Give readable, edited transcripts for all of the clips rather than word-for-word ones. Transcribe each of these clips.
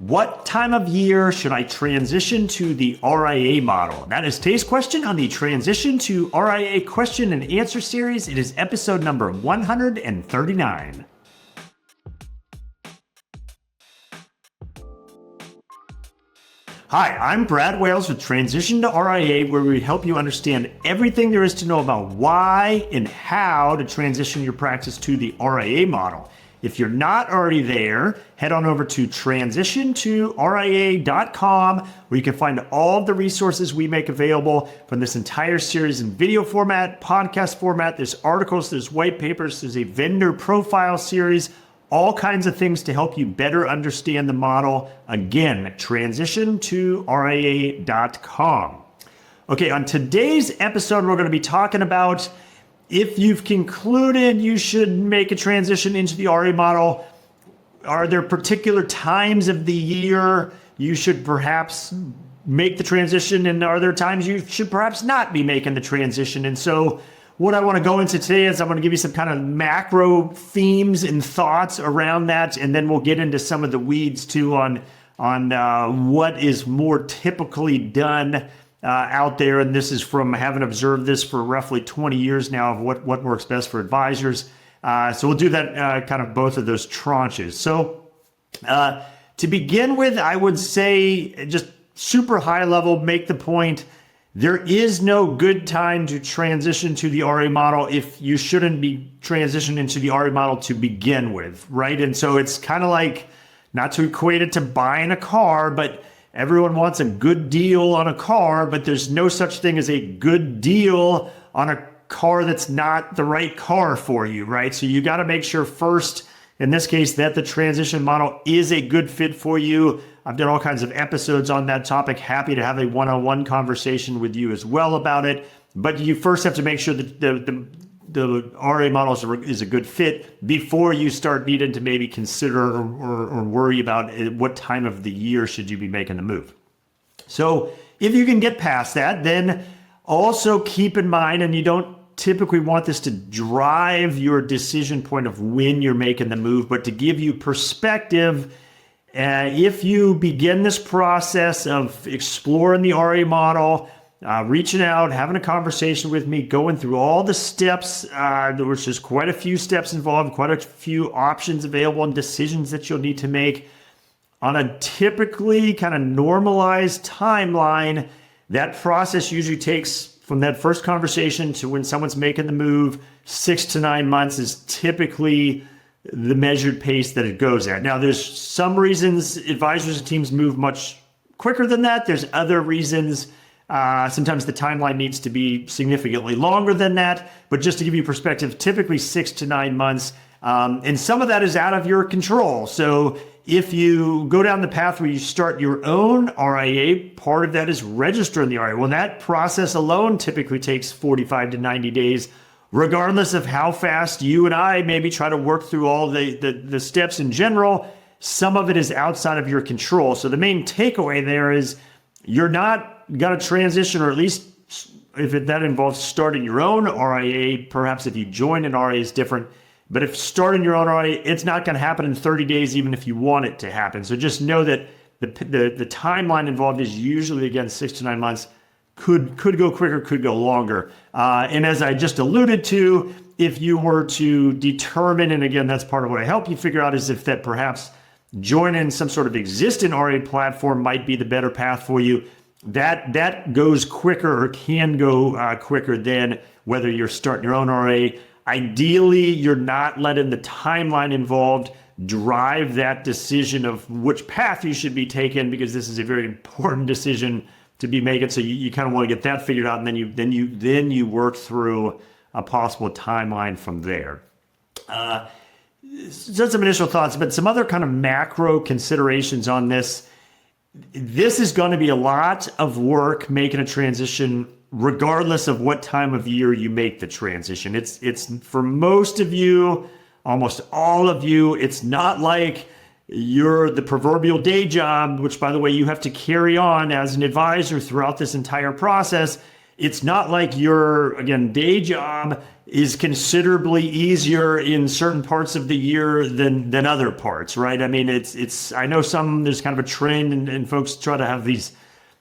What time of year should I transition to the RIA model? That is today's question on the Transition to RIA question and answer series. It is episode number 139. Hi, I'm Brad Wales with Transition to RIA, where we help you understand everything there is to know about why and how to transition your practice to the RIA model. If you're not already there, head on over to transitiontoria.com, where you can find all of the resources we make available from this entire series in video format, podcast format. There's articles, there's white papers, there's a vendor profile series, all kinds of things to help you better understand the model. Again, transitiontoria.com. Okay, on today's episode, we're going to be talking about if you've concluded you should make a transition into the RIA model. Are there particular times of the year you should perhaps make the transition, and are there times you should perhaps not be making the transition? And so what I want to go into today is I'm going to give you some kind of macro themes and thoughts around that, and then we'll get into some of the weeds too on what is more typically done out there. And this is from having observed this for roughly 20 years now of what works best for advisors. So we'll do that kind of both of those tranches. So to begin with, I would say just super high level, make the point, there is no good time to transition to the RIA model if you shouldn't be transitioning into the RIA model to begin with, right? And so it's kind of like, not to equate it to buying a car, but everyone wants a good deal on a car, but there's no such thing as a good deal on a car that's not the right car for you, right? So you got to make sure first, in this case, that the transition model is a good fit for you. I've done all kinds of episodes on that topic. Happy to have a one-on-one conversation with you as well about it. But you first have to make sure that the RIA model is a good fit before you start needing to maybe consider or worry about what time of the year should you be making the move. So if you can get past that, then also keep in mind, and you don't typically want this to drive your decision point of when you're making the move, but to give you perspective, if you begin this process of exploring the RIA model, reaching out, having a conversation with me, going through all the steps, which is quite a few steps involved, quite a few options available and decisions that you'll need to make on a typically kind of normalized timeline. That process usually takes, from that first conversation to when someone's making the move, 6 to 9 months is typically the measured pace that it goes at. Now, there's some reasons advisors and teams move much quicker than that. There's other reasons. Sometimes the timeline needs to be significantly longer than that. But just to give you perspective, typically 6 to 9 months. And some of that is out of your control. So if you go down the path where you start your own RIA, part of that is registering the RIA. Well, that process alone typically takes 45 to 90 days, regardless of how fast you and I maybe try to work through all the steps in general. Some of it is outside of your control. So the main takeaway there is you're not going to transition, or at least if that involves starting your own RIA. Perhaps if you join an RIA is different. But if starting your own RIA, it's not going to happen in 30 days, even if you want it to happen. So just know that the timeline involved is usually, again, 6 to 9 months. Could go quicker, could go longer. And as I just alluded to, if you were to determine, and again, that's part of what I help you figure out, is if that perhaps joining some sort of existing RIA platform might be the better path for you. That goes quicker, or can go quicker than whether you're starting your own RIA. Ideally, you're not letting the timeline involved drive that decision of which path you should be taking, because this is a very important decision to be making. So you kind of want to get that figured out, and then you work through a possible timeline from there. Just some initial thoughts, but some other kind of macro considerations on this. This is going to be a lot of work making a transition, regardless of what time of year you make the transition. It's for most of you, almost all of you, it's not like you're the proverbial day job, which, by the way, you have to carry on as an advisor throughout this entire process. it's not like your, again, day job is considerably easier in certain parts of the year than other parts, right? I mean, I know there's kind of a trend and folks try to have these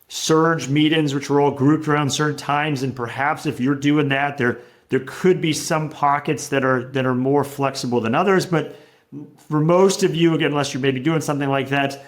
surge meetings, which are all grouped around certain times. And perhaps if you're doing that, there could be some pockets that are more flexible than others. But for most of you, again, unless you're maybe doing something like that,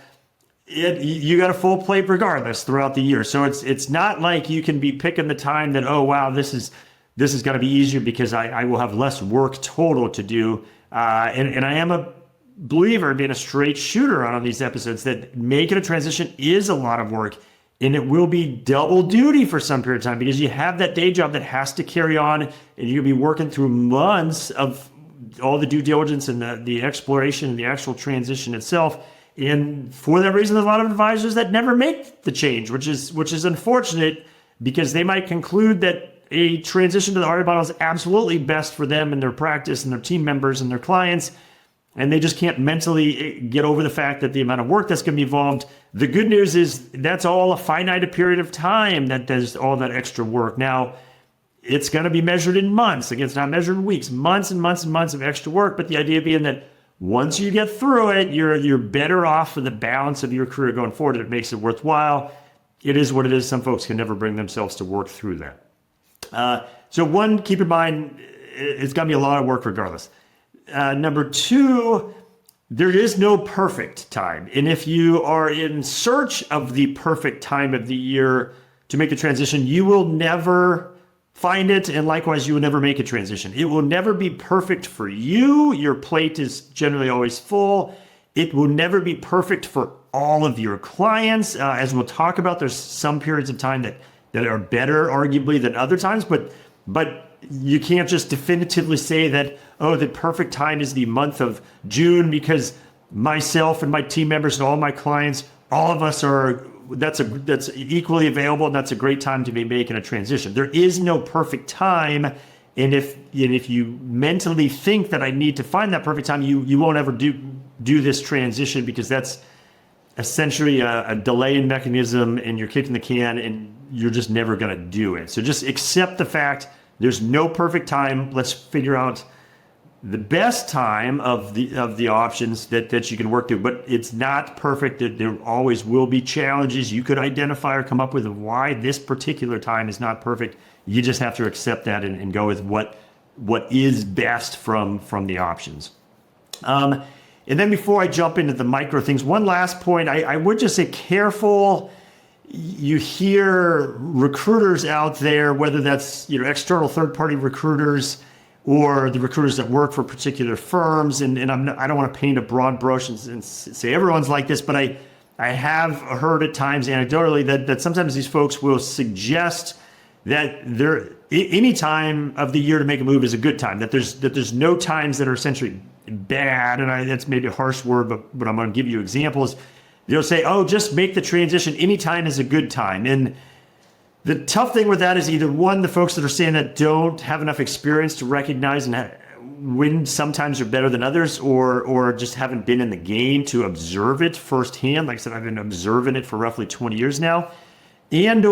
you got a full plate regardless throughout the year. So it's not like you can be picking the time that, oh, wow, this is going to be easier because I will have less work total to do. And I am a believer, being a straight shooter on these episodes, that making a transition is a lot of work. And it will be double duty for some period of time because you have that day job that has to carry on, and you'll be working through months of all the due diligence and the exploration and the actual transition itself. And for that reason, there's a lot of advisors that never make the change, which is unfortunate, because they might conclude that a transition to the RIA model is absolutely best for them and their practice and their team members and their clients. And they just can't mentally get over the fact that the amount of work that's going to be involved. The good news is that's all a finite period of time that does all that extra work. Now, it's going to be measured in months. Again, it's not measured in weeks, months and months and months of extra work. But the idea being that once you get through it, you're better off for the balance of your career going forward. It makes it worthwhile. It is what it is. Some folks can never bring themselves to work through that. So one, keep in mind, it's going to be a lot of work regardless. Number two, there is no perfect time. And if you are in search of the perfect time of the year to make a transition, you will never find it. And likewise, you will never make a transition. It will never be perfect for you. Your plate is generally always full. It will never be perfect for all of your clients. As we'll talk about, there's some periods of time that are better, arguably, than other times. But you can't just definitively say that, oh, the perfect time is the month of June because myself and my team members and all my clients, all of us that's equally available, and that's a great time to be making a transition. There is no perfect time. And if you mentally think that I need to find that perfect time, you won't ever do this transition, because that's essentially a delaying mechanism, and you're kicking the can and you're just never going to do it. So just accept the fact there's no perfect time. Let's figure out the best time of the options that you can work through. But it's not perfect. There always will be challenges. You could identify or come up with why this particular time is not perfect. You just have to accept that and go with what is best from the options. And then before I jump into the micro things, one last point, I would just say careful. You hear recruiters out there, whether that's external third-party recruiters or the recruiters that work for particular firms, and I don't want to paint a broad brush and say everyone's like this, but I have heard at times anecdotally that sometimes these folks will suggest that any time of the year to make a move is a good time, that there's no times that are essentially bad, and that's maybe a harsh word, but I'm going to give you examples. They'll say, oh, just make the transition. Any time is a good time. And the tough thing with that is either one, the folks that are saying that don't have enough experience to recognize when sometimes are better than others, or just haven't been in the game to observe it firsthand. Like I said, I've been observing it for roughly 20 years now. And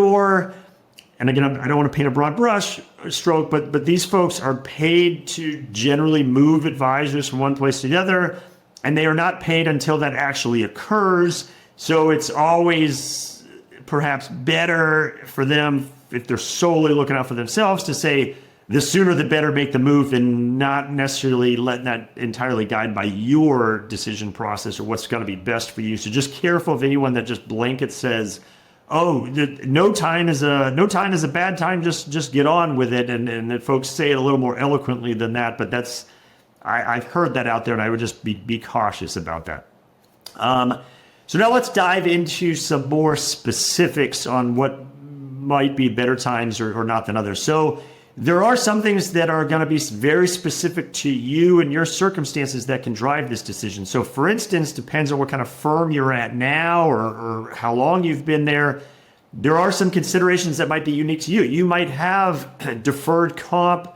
again, I don't want to paint a broad brush stroke, but these folks are paid to generally move advisors from one place to the other, and they are not paid until that actually occurs. So it's always perhaps better for them, if they're solely looking out for themselves, to say the sooner the better, make the move, and not necessarily letting that entirely guide by your decision process or what's going to be best for you. So just careful of anyone that just blanket says, oh, no time is a bad time, just get on with it. And that folks say it a little more eloquently than that, but I've heard that out there, and I would just be cautious about that. So now let's dive into some more specifics on what might be better times or not than others. So there are some things that are going to be very specific to you and your circumstances that can drive this decision. So for instance, depends on what kind of firm you're at now or how long you've been there. There are some considerations that might be unique to you. You might have deferred comp,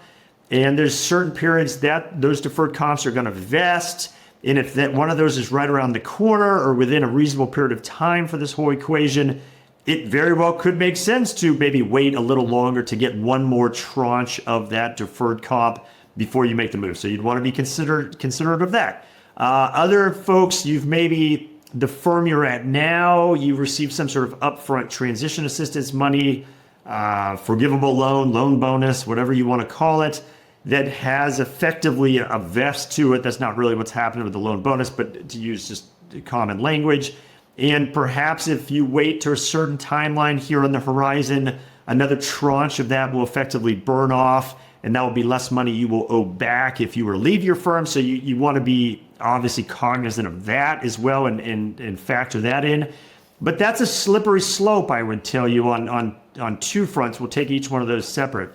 and there's certain periods that those deferred comps are going to vest. And if that one of those is right around the corner or within a reasonable period of time for this whole equation, it very well could make sense to maybe wait a little longer to get one more tranche of that deferred comp before you make the move. So you'd want to be considerate of that. Other folks, you've maybe the firm you're at now, you received some sort of upfront transition assistance money, forgivable loan bonus, whatever you want to call it, that has effectively a vest to it. That's not really what's happening with the loan bonus, but to use just common language. And perhaps if you wait to a certain timeline here on the horizon, another tranche of that will effectively burn off, and that will be less money you will owe back if you were to leave your firm. So you want to be obviously cognizant of that as well and factor that in. But that's a slippery slope, I would tell you, on two fronts. We'll take each one of those separate.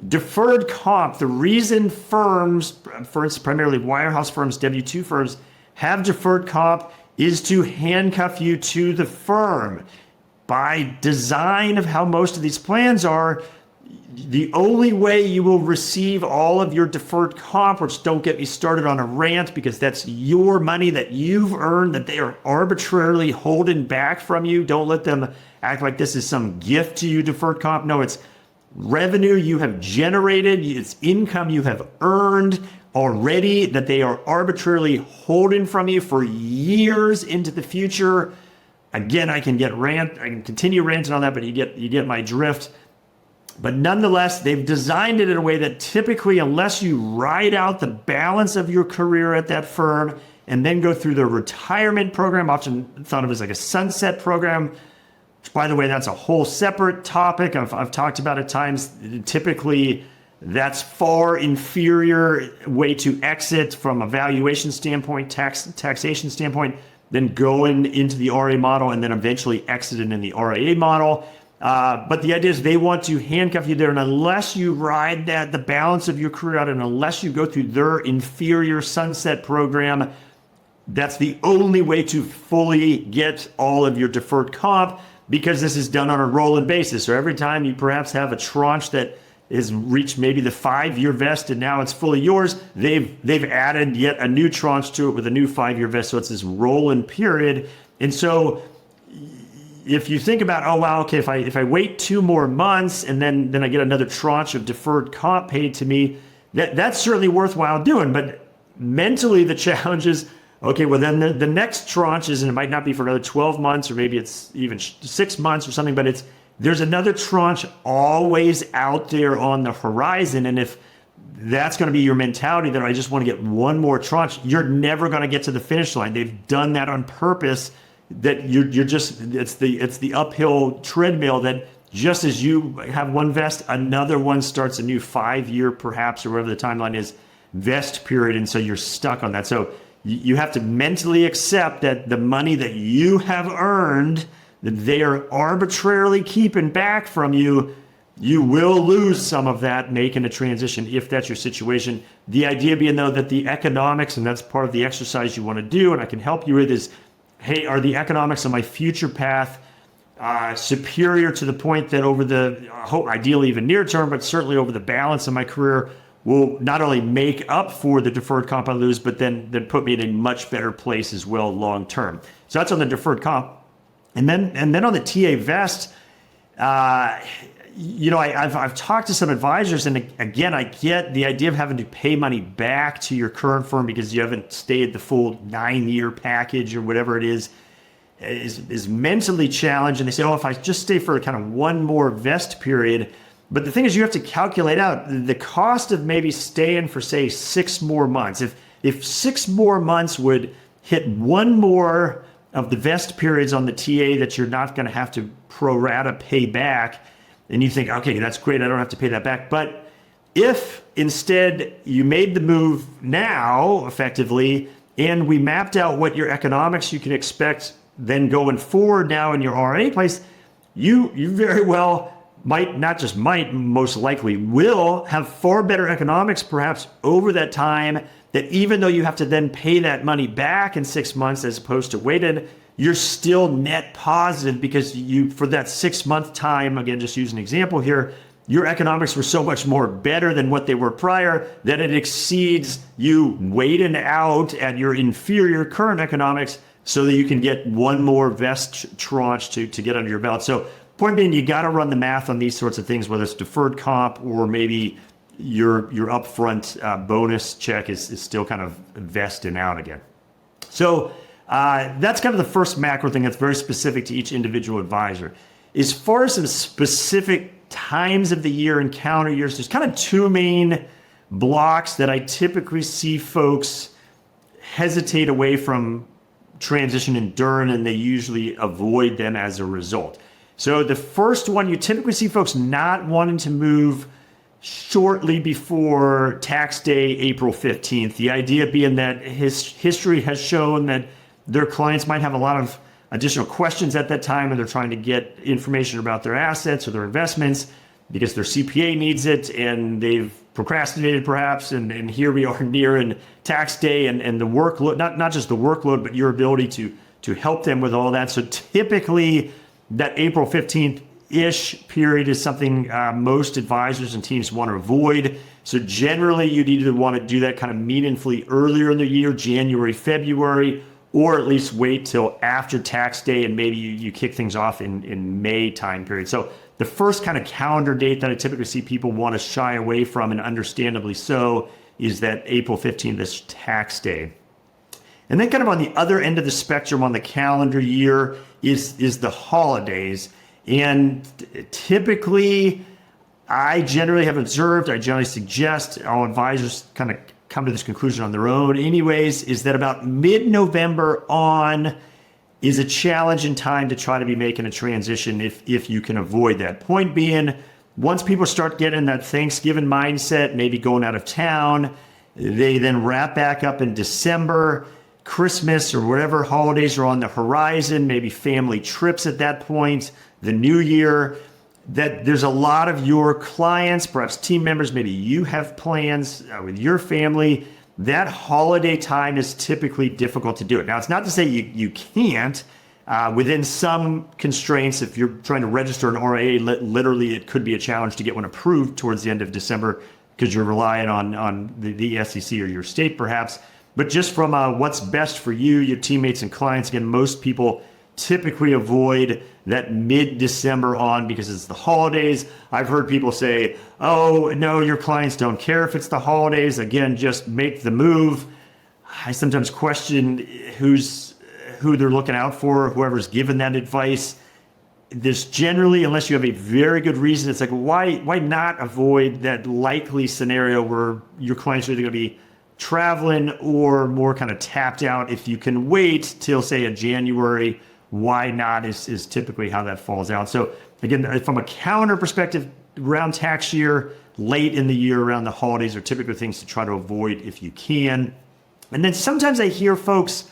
Deferred comp, the reason firms, for instance, primarily wirehouse firms, W-2 firms, have deferred comp is to handcuff you to the firm. By design of how most of these plans are, the only way you will receive all of your deferred comp, which don't get me started on a rant because that's your money that you've earned that they are arbitrarily holding back from you. Don't let them act like this is some gift to you, deferred comp. No, it's revenue you have generated, it's income you have earned already that they are arbitrarily holding from you for years into the future. Again, I can continue ranting on that, but you get my drift. But nonetheless, they've designed it in a way that typically, unless you ride out the balance of your career at that firm and then go through the retirement program, often thought of as like a sunset program, which, by the way, that's a whole separate topic. I've talked about at times. Typically, that's far inferior way to exit from a valuation standpoint, taxation standpoint, than going into the RIA model and then eventually exiting in the RIA model. But the idea is they want to handcuff you there, and unless you ride the balance of your career out, and unless you go through their inferior sunset program, that's the only way to fully get all of your deferred comp, because this is done on a rolling basis. So every time you perhaps have a tranche that has reached maybe the 5-year vest and now it's fully yours, they've added yet a new tranche to it with a new 5-year vest. So it's this rolling period. And so if you think about, oh wow, okay, if I wait 2 more months and then I get another tranche of deferred comp paid to me, that's certainly worthwhile doing. But mentally the challenge is, okay, well then the next tranche is, and it might not be for another 12 months or maybe it's even 6 months or something, but there's another tranche always out there on the horizon. And if that's going to be your mentality, that I just want to get one more tranche, you're never going to get to the finish line. They've done that on purpose, that you're just, it's the uphill treadmill that just as you have one vest, another one starts a new 5-year perhaps, or whatever the timeline is, vest period. And so you're stuck on that. So you have to mentally accept that the money that you have earned, that they are arbitrarily keeping back from you, you will lose some of that making a transition if that's your situation. The idea being, though, that the economics, and that's part of the exercise you want to do, and I can help you with, is, hey, are the economics on my future path superior to the point that over the, ideally even near term, but certainly over the balance of my career, will not only make up for the deferred comp I lose, but then put me in a much better place as well long term. So that's on the deferred comp. And then on the TA vest, I've talked to some advisors, and again, I get the idea of having to pay money back to your current firm because you haven't stayed the full 9-year package or whatever it is mentally challenged. And they say, oh, if I just stay for kind of one more vest period. But the thing is, you have to calculate out the cost of maybe staying for, say, 6 more months. If 6 more months would hit one more of the vest periods on the TA that you're not going to have to pro rata pay back, and you think, okay, that's great, I don't have to pay that back. But if instead you made the move now, effectively, and we mapped out what your economics you can expect then going forward now in your RIA place, you very well most likely will have far better economics perhaps over that time, that even though you have to then pay that money back in 6 months as opposed to waited, you're still net positive because you, for that 6-month time, again, just use an example here, your economics were so much more better than what they were prior that it exceeds you waiting out at your inferior current economics. so that you can get one more vest tranche to get under your belt. So point being, you got to run the math on these sorts of things, whether it's deferred comp or maybe your upfront bonus check is still kind of vesting out again. So that's kind of the first macro thing that's very specific to each individual advisor. As far as some specific times of the year and calendar years, there's kind of two main blocks that I typically see folks hesitate away from transition during, and they usually avoid them as a result. So the first one, you typically see folks not wanting to move shortly before tax day, April 15th. The idea being that history has shown that their clients might have a lot of additional questions at that time, and they're trying to get information about their assets or their investments because their CPA needs it, and they've procrastinated perhaps, and here we are nearing tax day, and the workload, not just the workload, but your ability to help them with all that. So typically that April 15th-ish period is something most advisors and teams want to avoid. So generally you'd either want to do that kind of meaningfully earlier in the year, January, February, or at least wait till after tax day, and maybe you kick things off in May time period. So the first kind of calendar date that I typically see people want to shy away from, and understandably so, is that April 15th, this tax day. And then kind of on the other end of the spectrum on the calendar year is the holidays. And typically, I generally suggest all advisors kind of come to this conclusion on their own anyways, is that about mid-November on is a challenging time to try to be making a transition if you can avoid that. Point being, once people start getting that Thanksgiving mindset, maybe going out of town, they then wrap back up in December, Christmas or whatever holidays are on the horizon, maybe family trips at that point, the new year, that there's a lot of your clients, perhaps team members, maybe you have plans with your family. That holiday time is typically difficult to do it. Now, it's not to say you can't. Within some constraints, if you're trying to register an RIA, literally it could be a challenge to get one approved towards the end of December because you're relying on the SEC or your state perhaps. But just from what's best for you, your teammates and clients, again, most people typically avoid that mid-December on because it's the holidays. I've heard people say, oh, no, your clients don't care if it's the holidays. Again, just make the move. I sometimes question who they're looking out for, whoever's given that advice. There's generally, unless you have a very good reason, it's like, why not avoid that likely scenario where your clients are either going to be traveling or more kind of tapped out? If you can wait till, say, a January, why not is typically how that falls out. So again, from a calendar perspective, around tax year, late in the year, around the holidays are typically things to try to avoid if you can. And then sometimes I hear folks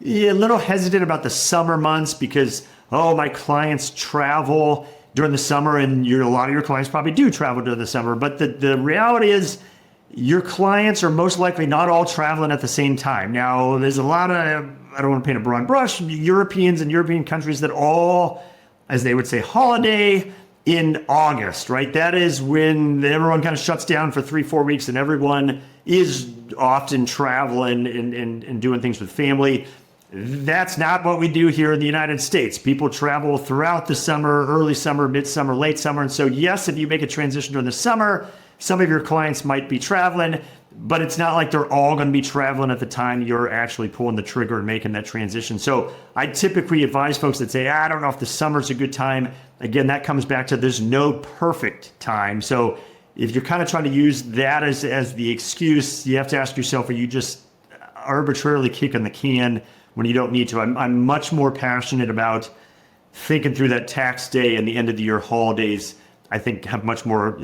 a little hesitant about the summer months because, oh, my clients travel during the summer, and a lot of your clients probably do travel during the summer. But the reality is your clients are most likely not all traveling at the same time. Now, there's a lot of, I don't want to paint a broad brush, Europeans and European countries that all, as they would say, holiday in August, right? That is when everyone kind of shuts down for 3-4 weeks and everyone is often traveling and doing things with family. That's not what we do here in the United States. People travel throughout the summer, early summer, midsummer, late summer. And so yes, if you make a transition during the summer, some of your clients might be traveling, but it's not like they're all going to be traveling at the time you're actually pulling the trigger and making that transition. So I typically advise folks that say, I don't know if the summer's a good time. Again, that comes back to there's no perfect time. So if you're kind of trying to use that as the excuse, you have to ask yourself, are you just arbitrarily kicking the can when you don't need to? I'm much more passionate about thinking through that tax day and the end of the year holidays. I think have much more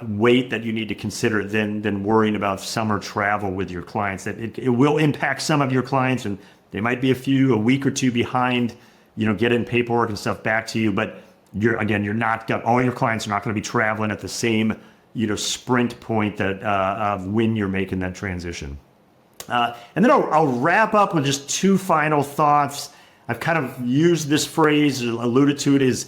weight that you need to consider than worrying about summer travel with your clients. That it will impact some of your clients, and they might be a week or two behind, getting paperwork and stuff back to you. But all your clients are not going to be traveling at the same, sprint point that of when you're making that transition. And then I'll wrap up with just two final thoughts. I've kind of used this phrase, alluded to it, is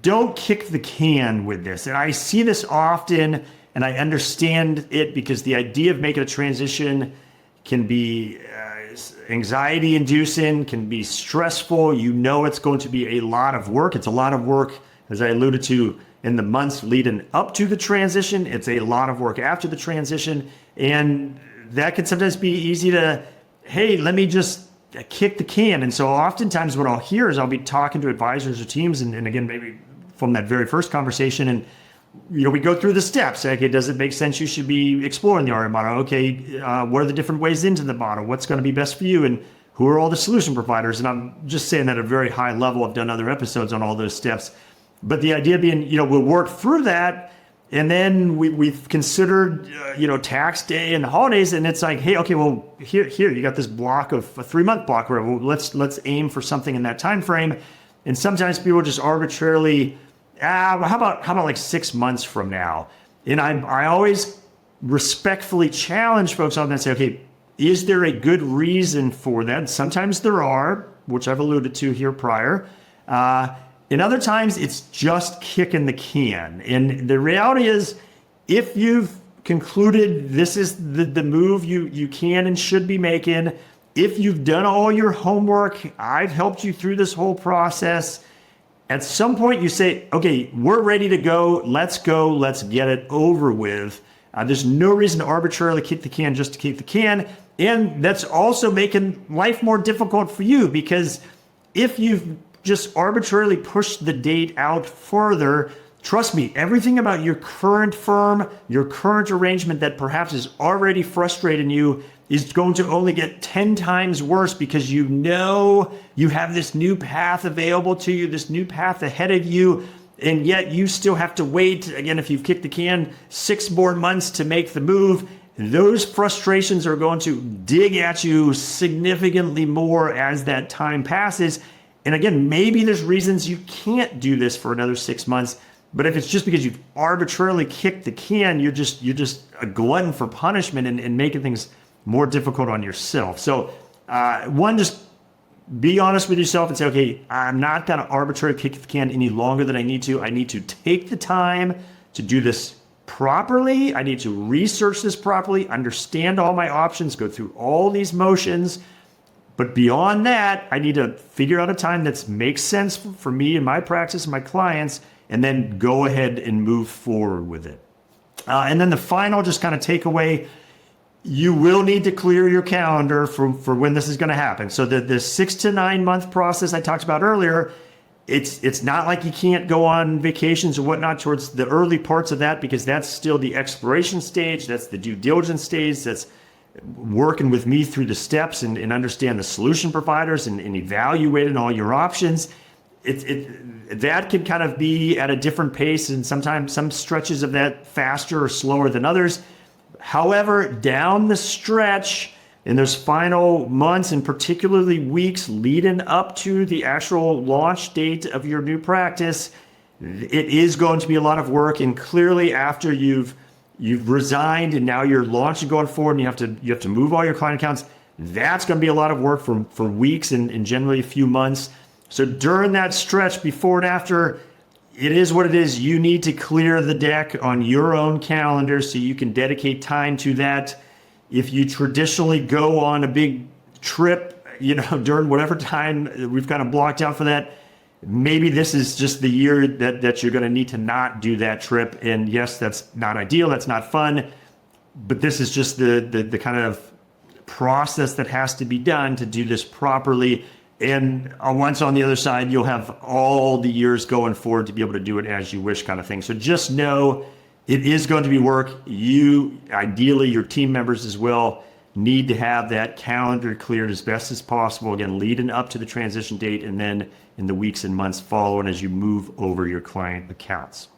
don't kick the can with this. And I see this often, and I understand it because the idea of making a transition can be anxiety inducing, can be stressful. You know it's going to be a lot of work. It's a lot of work, as I alluded to, in the months leading up to the transition. It's a lot of work after the transition. And that can sometimes be easy to, hey, let me just kick the can. And so oftentimes what I'll hear is I'll be talking to advisors or teams, and again, maybe from that very first conversation, and we go through the steps. Okay, does it make sense you should be exploring the RIA model? Okay, what are the different ways into the model? What's going to be best for you? And who are all the solution providers? And I'm just saying that at a very high level. I've done other episodes on all those steps. But the idea being, we'll work through that, and then we've considered, tax day and holidays, and it's like, hey, okay, well, here, you got this block of a 3-month block, where well, let's aim for something in that time frame. And sometimes people just arbitrarily, how about like 6 months from now? And I always respectfully challenge folks on that and say, okay, is there a good reason for that? Sometimes there are, which I've alluded to here prior. And other times it's just kicking the can. And the reality is, if you've concluded this is the move you can and should be making, if you've done all your homework, I've helped you through this whole process, at some point you say, okay, we're ready to go, let's get it over with. There's no reason to arbitrarily kick the can just to kick the can. And that's also making life more difficult for you, because if you've just arbitrarily pushed the date out further, trust me, everything about your current firm, your current arrangement that perhaps is already frustrating you is going to only get 10 times worse, because you have this new path available to you, this new path ahead of you, and yet you still have to wait, again, if you've kicked the can, 6 more months to make the move. Those frustrations are going to dig at you significantly more as that time passes. And again, maybe there's reasons you can't do this for another 6 months, but if it's just because you've arbitrarily kicked the can, you're just a glutton for punishment and making things more difficult on yourself. So just be honest with yourself and say, okay, I'm not going to arbitrarily kick the can any longer than I need to. I need to take the time to do this properly. I need to research this properly, understand all my options, go through all these motions. But beyond that, I need to figure out a time that makes sense for me and my practice and my clients, and then go ahead and move forward with it. And then the final just kind of takeaway, you will need to clear your calendar for when this is going to happen. So the 6 to 9 month process I talked about earlier, it's not like you can't go on vacations or whatnot towards the early parts of that, because that's still the exploration stage, that's the due diligence stage, that's working with me through the steps and understand the solution providers and evaluating all your options. That can kind of be at a different pace, and sometimes some stretches of that faster or slower than others. However, down the stretch, in those final months and particularly weeks leading up to the actual launch date of your new practice, it is going to be a lot of work. And clearly, after you've resigned and now you're launching going forward, and you have to move all your client accounts, that's going to be a lot of work for weeks and generally a few months. So during that stretch, before and after, it is what it is. You need to clear the deck on your own calendar so you can dedicate time to that. If you traditionally go on a big trip, during whatever time we've kind of blocked out for that, maybe this is just the year that you're going to need to not do that trip. And yes, that's not ideal. That's not fun. But this is just the kind of process that has to be done to do this properly. And once on the other side, you'll have all the years going forward to be able to do it as you wish, kind of thing. So just know it is going to be work. You, ideally, your team members as well, need to have that calendar cleared as best as possible, again, leading up to the transition date, and then in the weeks and months following as you move over your client accounts.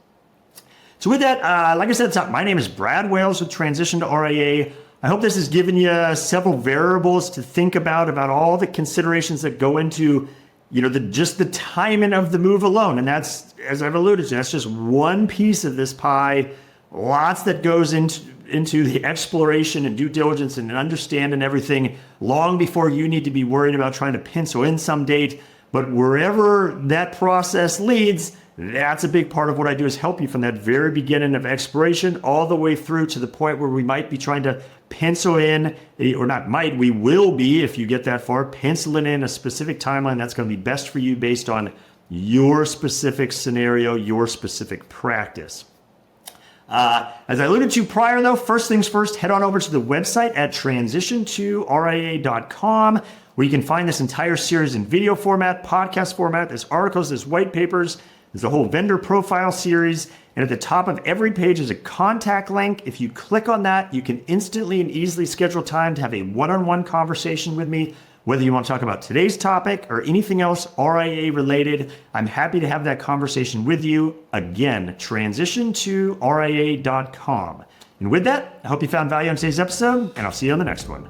So with that, like I said at the top, my name is Brad Wales with Transition to RIA. I hope this has given you several variables to think about all the considerations that go into, just the timing of the move alone. And that's, as I've alluded to, that's just one piece of this pie. Lots that goes into the exploration and due diligence and understanding everything long before you need to be worried about trying to pencil in some date. But wherever that process leads, that's a big part of what I do, is help you from that very beginning of exploration all the way through to the point where we might be trying to pencil in, or not might, we will be, if you get that far, penciling in a specific timeline that's going to be best for you based on your specific scenario, your specific practice. As I alluded to prior though, first things first, head on over to the website at transitiontoria.com, where you can find this entire series in video format, podcast format. There's articles, there's white papers, there's a whole vendor profile series, and at the top of every page is a contact link. If you click on that, you can instantly and easily schedule time to have a one-on-one conversation with me, whether you want to talk about today's topic or anything else RIA related. I'm happy to have that conversation with you. Again, transitiontoria.com. And with that, I hope you found value on today's episode, and I'll see you on the next one.